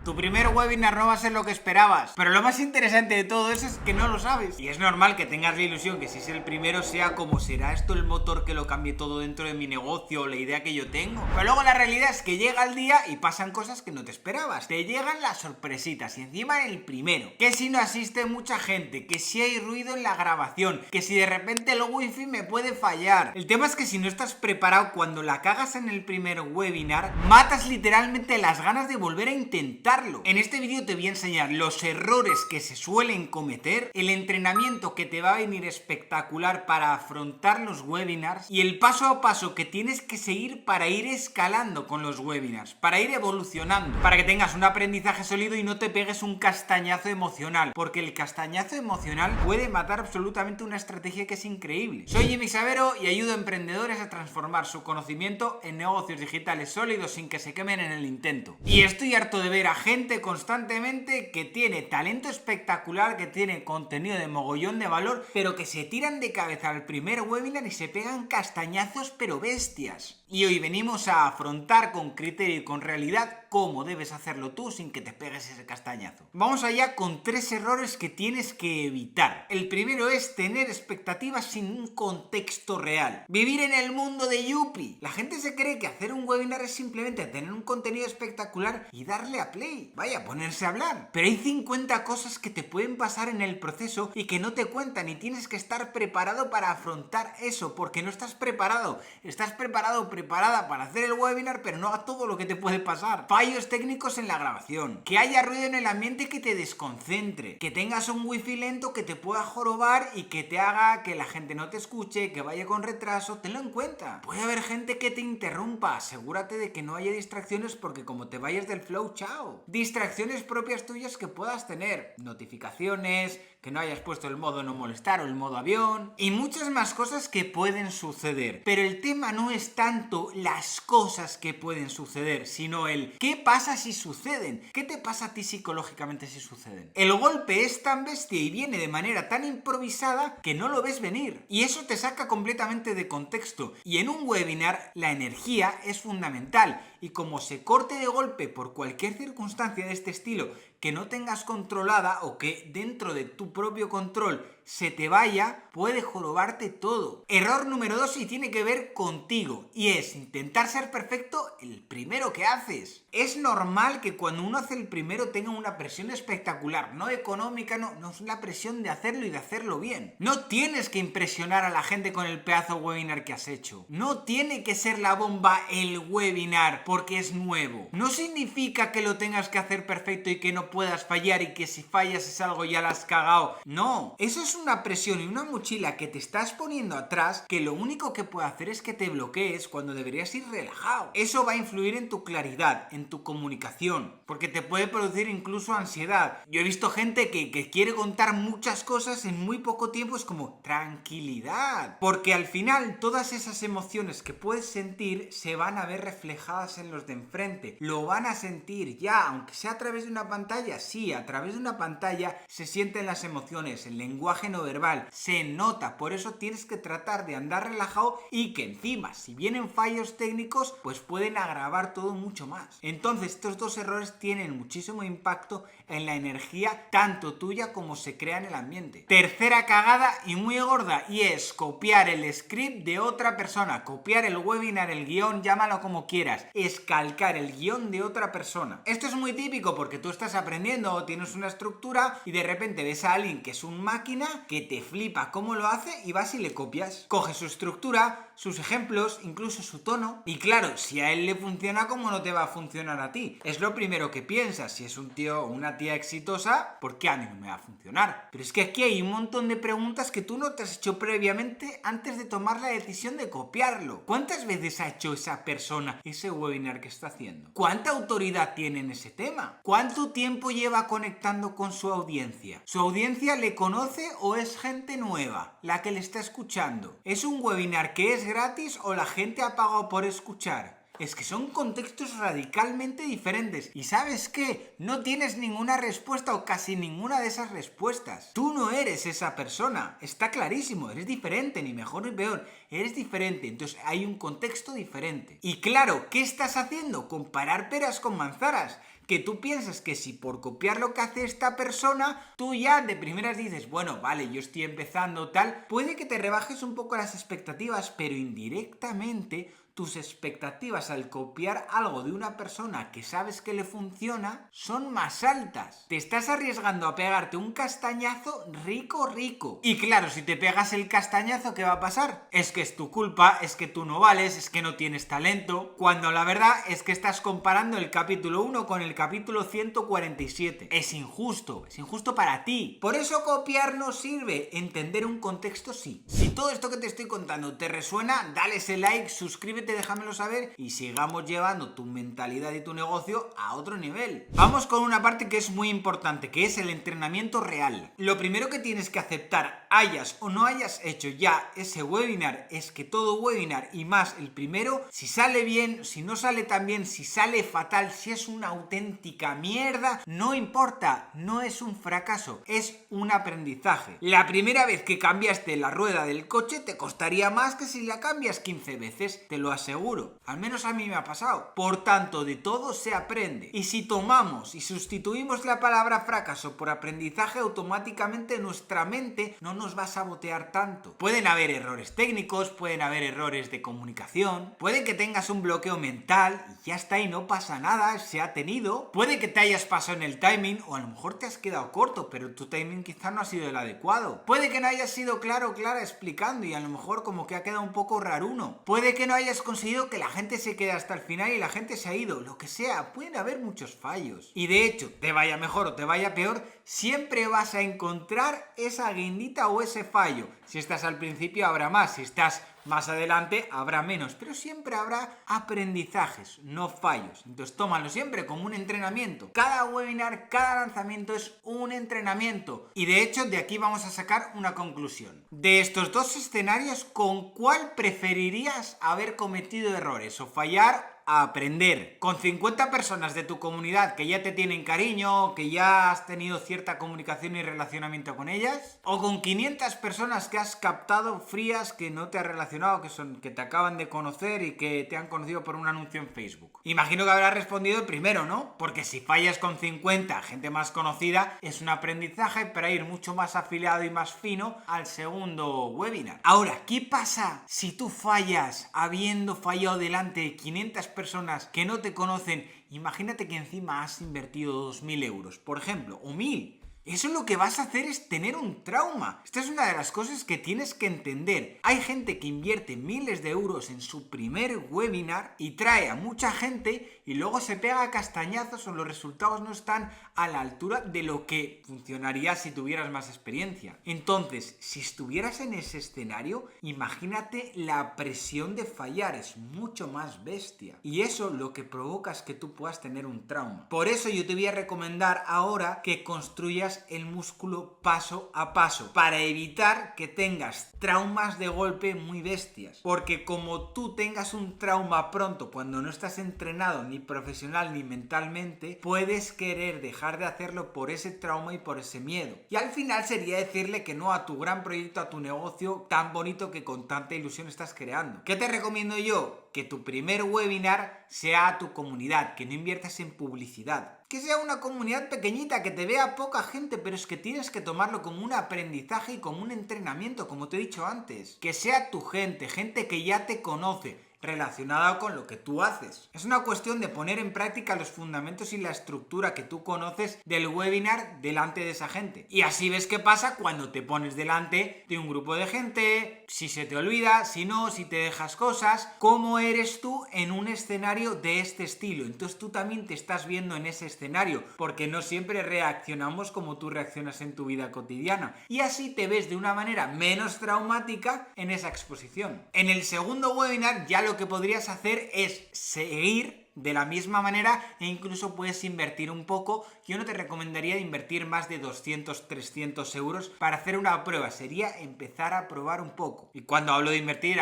Tu primer webinar no va a ser lo que esperabas, pero lo más interesante de todo eso es que no lo sabes. Y es normal que tengas la ilusión que si es el primero sea como será esto el motor que lo cambie todo dentro de mi negocio o la idea que yo tengo. Pero luego la realidad es que llega el día y pasan cosas que no te esperabas. Te llegan las sorpresitas y encima en el primero. Que si no asiste mucha gente, que si hay ruido en la grabación, que si de repente el wifi me puede fallar. El tema es que si no estás preparado cuando la cagas en el primer webinar, matas literalmente las ganas de volver a intentarlo. En este vídeo te voy a enseñar los errores que se suelen cometer, el entrenamiento que te va a venir espectacular para afrontar los webinars y el paso a paso que tienes que seguir para ir escalando con los webinars, para ir evolucionando, para que tengas un aprendizaje sólido y no te pegues un castañazo emocional, porque el castañazo emocional puede matar absolutamente una estrategia que es increíble. Soy Jimmy Savero y ayudo a emprendedores a transformar su conocimiento en negocios digitales sólidos sin que se quemen en el intento. Y estoy harto de ver a gente constantemente que tiene talento espectacular, que tiene contenido de mogollón de valor, pero que se tiran de cabeza al primer webinar y se pegan castañazos pero bestias. Y hoy venimos a afrontar con criterio y con realidad cómo debes hacerlo tú sin que te pegues ese castañazo. Vamos allá con 3 errores que tienes que evitar. El primero es tener expectativas sin un contexto real. Vivir en el mundo de Yuppie. La gente se cree que hacer un webinar es simplemente tener un contenido espectacular y darle a play. Vaya, ponerse a hablar. Pero hay 50 cosas que te pueden pasar en el proceso y que no te cuentan y tienes que estar preparado para afrontar eso, porque no estás preparado. Estás preparada para hacer el webinar, pero no a todo lo que te puede pasar. Fallos técnicos en la grabación, que haya ruido en el ambiente que te desconcentre, que tengas un wifi lento que te pueda jorobar y que te haga que la gente no te escuche, que vaya con retraso. Tenlo en cuenta. Puede haber gente que te interrumpa, asegúrate de que no haya distracciones porque como te vayas del flow, chao. Distracciones propias tuyas que puedas tener, notificaciones, que no hayas puesto el modo no molestar o el modo avión y muchas más cosas que pueden suceder. Pero el tema no es tanto las cosas que pueden suceder, sino el ¿qué pasa si suceden? ¿Qué te pasa a ti psicológicamente si suceden? El golpe es tan bestia y viene de manera tan improvisada que no lo ves venir y eso te saca completamente de contexto. Y en un webinar la energía es fundamental y como se corte de golpe por cualquier circunstancia de este estilo que no tengas controlada o que dentro de tu propio control se te vaya, puede jorobarte todo. Error número 2 y tiene que ver contigo y es intentar ser perfecto el primero que haces. Es normal que cuando uno hace el primero tenga una presión espectacular, no económica, no es la presión de hacerlo y de hacerlo bien. No tienes que impresionar a la gente con el pedazo webinar que has hecho. No tiene que ser la bomba el webinar porque es nuevo. No significa que lo tengas que hacer perfecto y que no puedas fallar y que si fallas es algo ya la has cagado. No, eso es una presión y una mochila que te estás poniendo atrás que lo único que puede hacer es que te bloquees cuando deberías ir relajado. Eso va a influir en tu claridad, en tu comunicación, porque te puede producir incluso ansiedad. Yo he visto gente que quiere contar muchas cosas en muy poco tiempo, es como tranquilidad, porque al final todas esas emociones que puedes sentir se van a ver reflejadas en los de enfrente, lo van a sentir ya, aunque sea a través de una pantalla, sí, a través de una pantalla se sienten las emociones, el lenguaje no verbal, se nota, por eso tienes que tratar de andar relajado y que encima, si vienen fallos técnicos, pues pueden agravar todo mucho más. Entonces, estos 2 errores tienen muchísimo impacto en la energía, tanto tuya como se crea en el ambiente. Tercera cagada y muy gorda, y es copiar el script de otra persona, copiar el webinar, el guión, llámalo como quieras, es calcar el guión de otra persona. Esto es muy típico porque tú estás aprendiendo o tienes una estructura y de repente ves a alguien que es un máquina que te flipa cómo lo hace y vas y le copias. Coges su estructura, sus ejemplos, incluso su tono y claro, si a él le funciona, ¿cómo no te va a funcionar a ti? Es lo primero que piensas. Si es un tío o una tía exitosa, ¿por qué a mí no me va a funcionar? Pero es que aquí hay un montón de preguntas que tú no te has hecho previamente antes de tomar la decisión de copiarlo. ¿Cuántas veces ha hecho esa persona ese webinar que está haciendo? ¿Cuánta autoridad tiene en ese tema? ¿Cuánto tiempo lleva conectando con su audiencia? ¿Su audiencia le conoce o es gente nueva la que le está escuchando? ¿Es un webinar que es gratis o la gente ha pagado por escuchar? Es que son contextos radicalmente diferentes. ¿Y sabes qué? No tienes ninguna respuesta o casi ninguna de esas respuestas. Tú no eres esa persona. Está clarísimo. Eres diferente, ni mejor ni peor. Eres diferente. Entonces hay un contexto diferente. Y claro, ¿qué estás haciendo? Comparar peras con manzanas. que tú piensas que si por copiar lo que hace esta persona, tú ya de primeras dices, bueno, vale, yo estoy empezando tal, puede que te rebajes un poco las expectativas, pero indirectamente tus expectativas al copiar algo de una persona que sabes que le funciona son más altas. Te estás arriesgando a pegarte un castañazo rico. Y claro, si te pegas el castañazo, ¿qué va a pasar? Es que es tu culpa, es que tú no vales, es que no tienes talento, cuando la verdad es que estás comparando el capítulo 1 con el capítulo 147. Es injusto para ti. Por eso copiar no sirve, entender un contexto sí. Si todo esto que te estoy contando te resuena, dale ese like, suscríbete, déjamelo saber y sigamos llevando tu mentalidad y tu negocio a otro nivel. Vamos con una parte que es muy importante, que es el entrenamiento real. Lo primero que tienes que aceptar, hayas o no hayas hecho ya ese webinar, es que todo webinar y más el primero, si sale bien, si no sale tan bien, si sale fatal, si es una auténtica mierda, no importa, no es un fracaso, es un aprendizaje. La primera vez que cambiaste la rueda del coche te costaría más que si la cambias 15 veces, te lo aseguro. Al menos a mí me ha pasado. Por tanto, de todo se aprende. Y si tomamos y sustituimos la palabra fracaso por aprendizaje, automáticamente nuestra mente no nos va a sabotear tanto. Pueden haber errores técnicos, pueden haber errores de comunicación, puede que tengas un bloqueo mental y ya está y no pasa nada, se ha tenido. Puede que te hayas pasado en el timing o a lo mejor te has quedado corto, pero tu timing quizá no ha sido el adecuado. Puede que no hayas sido claro o clara explicando y a lo mejor como que ha quedado un poco raruno. Puede que no hayas conseguido que la gente se quede hasta el final y la gente se ha ido, lo que sea, pueden haber muchos fallos. Y de hecho, te vaya mejor o te vaya peor, siempre vas a encontrar esa guindita o ese fallo. Si estás al principio habrá más, si estás más adelante habrá menos, pero siempre habrá aprendizajes, no fallos. Entonces tómalo siempre como un entrenamiento. Cada webinar, cada lanzamiento es un entrenamiento. Y de hecho, de aquí vamos a sacar una conclusión. De estos dos escenarios, ¿con cuál preferirías haber cometido errores o fallar? A aprender. Con 50 personas de tu comunidad que ya te tienen cariño, que ya has tenido cierta comunicación y relacionamiento con ellas, o con 500 personas que has captado frías, que no te has relacionado, que te acaban de conocer y que te han conocido por un anuncio en Facebook. Imagino que habrás respondido el primero, ¿no? Porque si fallas con 50, gente más conocida, es un aprendizaje para ir mucho más afiliado y más fino al segundo webinar. Ahora, ¿qué pasa si tú fallas habiendo fallado delante de 500 personas que no te conocen? Imagínate que encima has invertido 2.000 euros, por ejemplo, o 1.000. Eso lo que vas a hacer es tener un trauma. Esta es una de las cosas que tienes que entender. Hay gente que invierte miles de euros en su primer webinar y trae a mucha gente y luego se pega castañazos o los resultados no están a la altura de lo que funcionaría si tuvieras más experiencia. Entonces, si estuvieras en ese escenario, imagínate la presión de fallar, es mucho más bestia. Y eso lo que provoca es que tú puedas tener un trauma. Por eso yo te voy a recomendar ahora que construyas el músculo paso a paso para evitar que tengas traumas de golpe muy bestias. Porque como tú tengas un trauma pronto cuando no estás entrenado ni profesional ni mentalmente, puedes querer dejar de hacerlo por ese trauma y por ese miedo. Y al final sería decirle que no a tu gran proyecto, a tu negocio tan bonito que con tanta ilusión estás creando. ¿Qué te recomiendo yo? Que tu primer webinar sea a tu comunidad, que no inviertas en publicidad. Que sea una comunidad pequeñita, que te vea poca gente, pero es que tienes que tomarlo como un aprendizaje y como un entrenamiento, como te he dicho antes. Que sea tu gente, gente que ya te conoce, relacionada con lo que tú haces. Es una cuestión de poner en práctica los fundamentos y la estructura que tú conoces del webinar delante de esa gente. Y así ves qué pasa cuando te pones delante de un grupo de gente, si se te olvida, si no, si te dejas cosas, cómo eres tú en un escenario de este estilo. Entonces tú también te estás viendo en ese escenario, porque no siempre reaccionamos como tú reaccionas en tu vida cotidiana. Y así te ves de una manera menos traumática en esa exposición. En el segundo webinar ya lo que podrías hacer es seguir de la misma manera e incluso puedes invertir un poco. Yo no te recomendaría invertir más de 200, 300 euros para hacer una prueba. Sería empezar a probar un poco. Y cuando hablo de invertir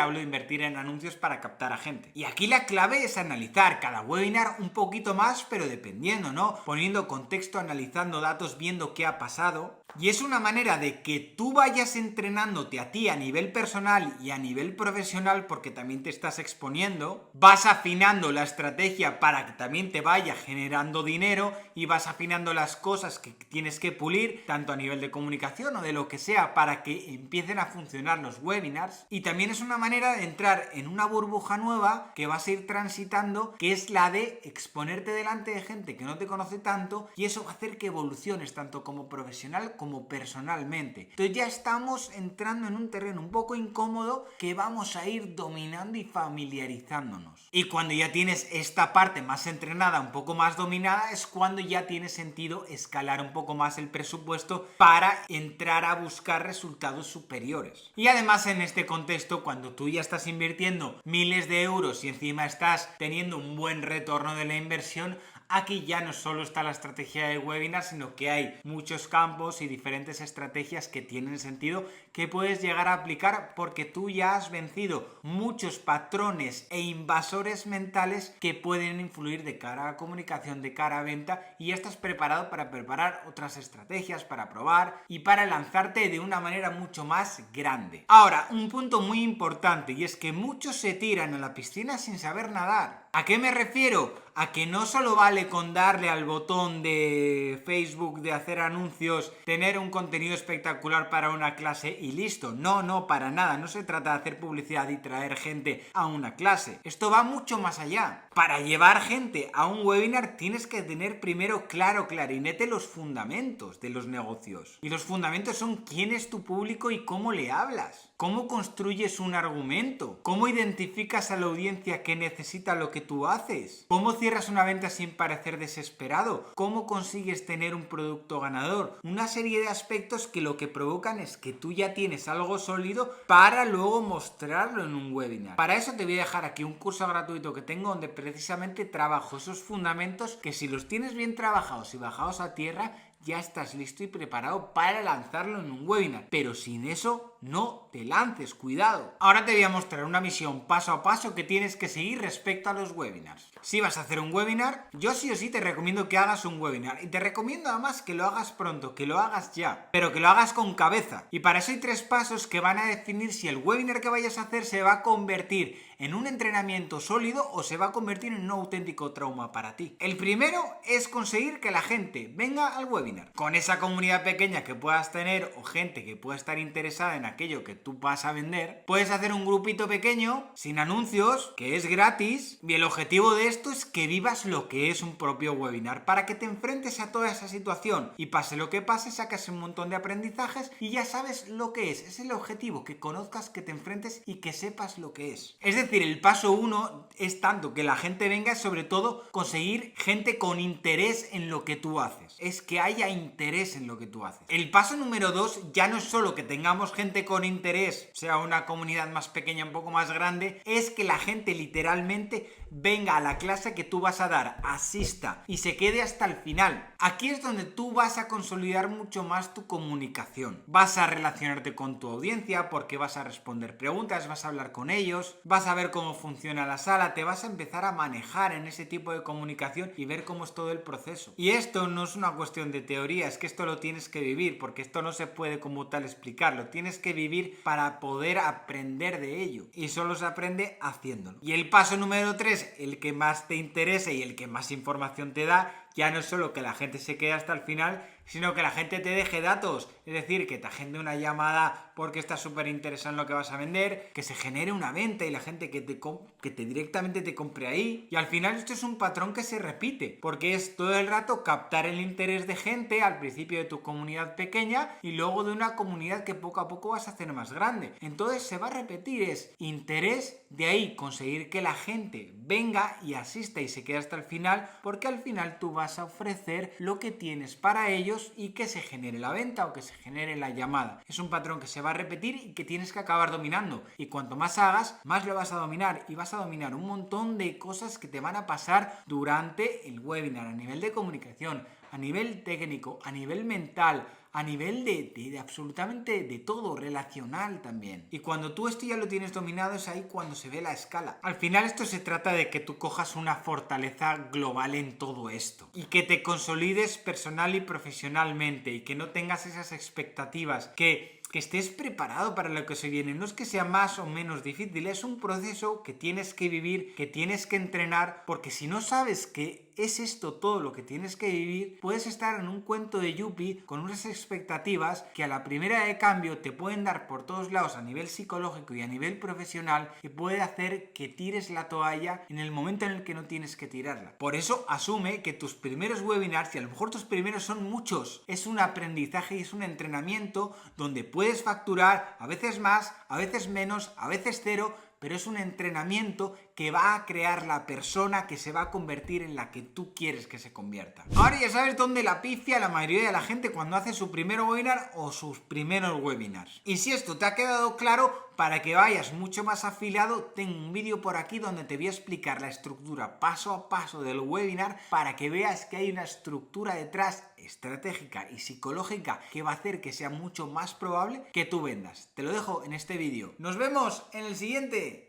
en anuncios para captar a gente. Y aquí la clave es analizar cada webinar un poquito más, pero dependiendo, ¿no? Poniendo contexto, analizando datos, viendo qué ha pasado. Y es una manera de que tú vayas entrenándote a ti a nivel personal y a nivel profesional, porque también te estás exponiendo, vas afinando la estrategia para que también te vaya generando dinero y vas afinando las cosas que tienes que pulir, tanto a nivel de comunicación o de lo que sea, para que empiecen a funcionar los webinars. Y también es una manera de entrar en una burbuja nueva que vas a ir transitando, que es la de exponerte delante de gente que no te conoce tanto, y eso va a hacer que evoluciones tanto como profesional como personalmente. Entonces ya estamos entrando en un terreno un poco incómodo que vamos a ir dominando y familiarizándonos. Y cuando ya tienes esta parte más entrenada, un poco más dominada, es cuando ya tiene sentido escalar un poco más el presupuesto para entrar a buscar resultados superiores. Y además en este contexto, cuando tú ya estás invirtiendo miles de euros y encima estás teniendo un buen retorno de la inversión, aquí ya no solo está la estrategia de webinar, sino que hay muchos campos y diferentes estrategias que tienen sentido que puedes llegar a aplicar, porque tú ya has vencido muchos patrones e invasores mentales que pueden influir de cara a la comunicación, de cara a venta, y ya estás preparado para preparar otras estrategias, para probar y para lanzarte de una manera mucho más grande. Ahora, un punto muy importante, y es que muchos se tiran a la piscina sin saber nadar. ¿A qué me refiero? A que no solo vale con darle al botón de Facebook de hacer anuncios, tener un contenido espectacular para una clase y listo. No, para nada. No se trata de hacer publicidad y traer gente a una clase. Esto va mucho más allá. Para llevar gente a un webinar tienes que tener primero clarinete los fundamentos de los negocios. Y los fundamentos son quién es tu público y cómo le hablas. ¿Cómo construyes un argumento? ¿Cómo identificas a la audiencia que necesita lo que tú haces? ¿Cómo cierras una venta sin parecer desesperado? ¿Cómo consigues tener un producto ganador? Una serie de aspectos que lo que provocan es que tú ya tienes algo sólido para luego mostrarlo en un webinar. Para eso te voy a dejar aquí un curso gratuito que tengo donde precisamente trabajo esos fundamentos que, si los tienes bien trabajados y bajados a tierra, ya estás listo y preparado para lanzarlo en un webinar. Pero sin eso, no te lances, cuidado. Ahora te voy a mostrar una misión paso a paso que tienes que seguir respecto a los webinars. Si vas a hacer un webinar, yo sí o sí te recomiendo que hagas un webinar. Y te recomiendo además que lo hagas pronto, que lo hagas ya. Pero que lo hagas con cabeza. Y para eso hay 3 pasos que van a definir si el webinar que vayas a hacer se va a convertir en un entrenamiento sólido o se va a convertir en un auténtico trauma para ti. El primero es conseguir que la gente venga al webinar. Con esa comunidad pequeña que puedas tener o gente que pueda estar interesada en aquello que tú vas a vender, puedes hacer un grupito pequeño, sin anuncios, que es gratis, y el objetivo de esto es que vivas lo que es un propio webinar, para que te enfrentes a toda esa situación y pase lo que pase, sacas un montón de aprendizajes y ya sabes lo que es el objetivo, que conozcas, que te enfrentes y que sepas lo que es. Es decir, el paso 1 es tanto que la gente venga, sobre todo conseguir gente con interés en lo que tú haces, es que haya interés en lo que tú haces. El paso número 2 ya no es solo que tengamos gente con interés, sea una comunidad más pequeña, un poco más grande, es que la gente literalmente venga a la clase que tú vas a dar, asista y se quede hasta el final. Aquí es donde tú vas a consolidar mucho más tu comunicación. Vas a relacionarte con tu audiencia porque vas a responder preguntas, vas a hablar con ellos, vas a ver cómo funciona la sala, te vas a empezar a manejar en ese tipo de comunicación y ver cómo es todo el proceso. Y esto no es una cuestión de teoría, es que esto lo tienes que vivir, porque esto no se puede como tal explicarlo. Tienes que vivir para poder aprender de ello. Y solo se aprende haciéndolo. Y el paso número 3, el que más te interese y el que más información te da, ya no es solo que la gente se quede hasta el final, sino que la gente te deje datos, es decir, que te agende una llamada porque está súper interesado en lo que vas a vender, que se genere una venta y la gente que te directamente te compre ahí. Y al final esto es un patrón que se repite, porque es todo el rato captar el interés de gente al principio de tu comunidad pequeña y luego de una comunidad que poco a poco vas a hacer más grande. Entonces se va a repetir, es interés, de ahí conseguir que la gente venga y asista y se quede hasta el final, porque al final tú vas a ofrecer lo que tienes para ellos y que se genere la venta o que se genere la llamada. Es un patrón que se va a repetir y que tienes que acabar dominando, y cuanto más hagas, más lo vas a dominar, y vas a dominar un montón de cosas que te van a pasar durante el webinar, a nivel de comunicación, a nivel técnico, a nivel mental, a nivel de absolutamente de todo, relacional también. Y cuando tú esto ya lo tienes dominado es ahí cuando se ve la escala. Al final esto se trata de que tú cojas una fortaleza global en todo esto y que te consolides personal y profesionalmente y que no tengas esas expectativas, que estés preparado para lo que se viene. No es que sea más o menos difícil, es un proceso que tienes que vivir, que tienes que entrenar, porque si no sabes que es esto todo lo que tienes que vivir, puedes estar en un cuento de Yuppie con unas expectativas que a la primera de cambio te pueden dar por todos lados a nivel psicológico y a nivel profesional, y puede hacer que tires la toalla en el momento en el que no tienes que tirarla. Por eso asume que tus primeros webinars, y a lo mejor tus primeros son muchos, es un aprendizaje y es un entrenamiento donde puedes facturar a veces más, a veces menos, a veces cero, pero es un entrenamiento que va a crear la persona que se va a convertir en la que tú quieres que se convierta. Ahora ya sabes dónde la pifia la mayoría de la gente cuando hace su primer webinar o sus primeros webinars. Y si esto te ha quedado claro, para que vayas mucho más afilado, tengo un vídeo por aquí donde te voy a explicar la estructura paso a paso del webinar para que veas que hay una estructura detrás estratégica y psicológica que va a hacer que sea mucho más probable que tú vendas. Te lo dejo en este vídeo. ¡Nos vemos en el siguiente!